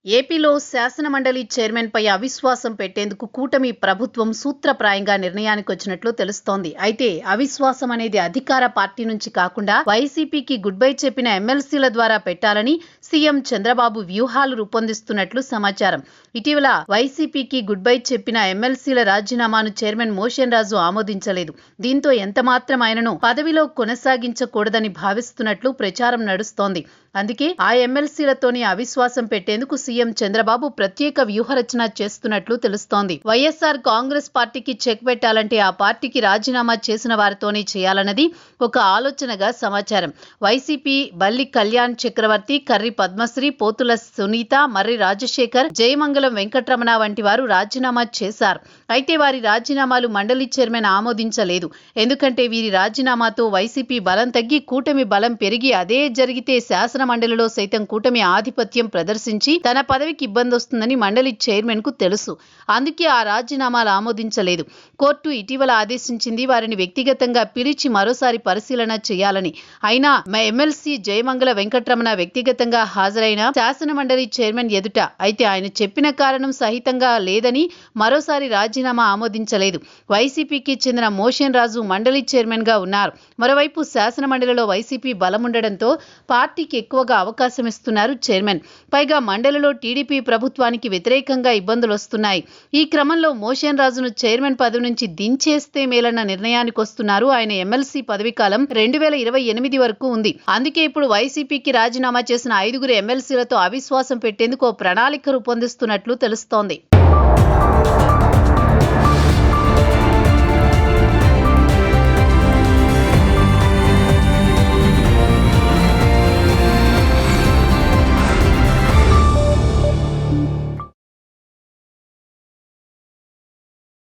ఏపీలో శాసనమండలి చైర్మన్పై అవిశ్వాసం పెట్టేందుకు కూటమి ప్రభుత్వం సూత్రప్రాయంగా నిర్ణయానికొచ్చినట్లు తెలుస్తోంది. అయితే అవిశ్వాసం అనేది అధికార పార్టీ నుంచి కాకుండా వైసీపీకి గుడ్ బై చెప్పిన ఎమ్మెల్సీల ద్వారా పెట్టాలని సీఎం చంద్రబాబు వ్యూహాలు రూపొందిస్తున్నట్లు సమాచారం. ఇటీవల వైసీపీకి గుడ్ బై చెప్పిన ఎమ్మెల్సీల రాజీనామాను చైర్మన్ మోషన్ రాజు ఆమోదించలేదు. దీంతో ఎంతమాత్రం ఆయనను పదవిలో కొనసాగించకూడదని భావిస్తున్నట్లు ప్రచారం నడుస్తోంది. అందుకే ఆ ఎమ్మెల్సీలతోనే అవిశ్వాసం పెట్టేందుకు సీఎం చంద్రబాబు ప్రత్యేక వ్యూహరచన చేస్తున్నట్లు తెలుస్తోంది. వైఎస్ఆర్ కాంగ్రెస్ పార్టీకి చెక్ పెట్టాలంటే ఆ పార్టీకి రాజీనామా చేసిన వారితోనే చేయాలన్నది ఒక ఆలోచనగా సమాచారం. వైసీపీ బల్లి కళ్యాణ్ చక్రవర్తి, కర్రి పద్మశ్రీ, పోతుల సునీత, మర్రి రాజశేఖర్, జయమంగళం వెంకటరమణ వంటి వారు రాజీనామా చేశారు. అయితే వారి రాజీనామాలు మండలి చైర్మన్ ఆమోదించలేదు. ఎందుకంటే వీరి రాజీనామాతో వైసీపీ బలం తగ్గి కూటమి బలం పెరిగి అదే జరిగితే శాసన మండలిలో సైతం కూటమి ఆధిపత్యం ప్రదర్శించి తన పదవికి ఇబ్బంది వస్తుందని మండలి చైర్మన్ కు తెలుసు. అందుకే ఆ రాజీనామాలు ఆమోదించలేదు. కోర్టు ఇటీవల ఆదేశించింది వారిని వ్యక్తిగతంగా పిలిచి మరోసారి పరిశీలన చేయాలని. అయినా ఎమ్మెల్సీ జయమంగళ వెంకటరమణ వ్యక్తిగతంగా హాజరైన శాసన మండలి చైర్మన్ ఎదుట అయితే ఆయన చెప్పిన కారణం సహితంగా లేదని మరోసారి రాజీనామా ఆమోదించలేదు. వైసీపీకి చెందిన మోషన్ రాజు మండలి చైర్మన్ గా ఉన్నారు. మరోవైపు శాసన మండలిలో వైసీపీ బలముండడంతో పార్టీకి ఎక్కువగా అవకాశం ఇస్తున్నారు చైర్మన్. పైగా మండలిలో టీడీపీ ప్రభుత్వానికి వ్యతిరేకంగా ఇబ్బందులు వస్తున్నాయి. ఈ క్రమంలో మోషన్ రాజును చైర్మన్ పదవి నుంచి దించేస్తే మేలన్న నిర్ణయానికి వస్తున్నారు. ఆయన ఎమ్మెల్సీ పదవీకాలం 2028 వరకు ఉంది. అందుకే ఇప్పుడు వైసీపీకి రాజీనామా చేసిన 5 ఎమ్మెల్సీలతో అవిశ్వాసం పెట్టేందుకు ఓ ప్రణాళిక రూపొందిస్తున్నట్లు తెలుస్తోంది.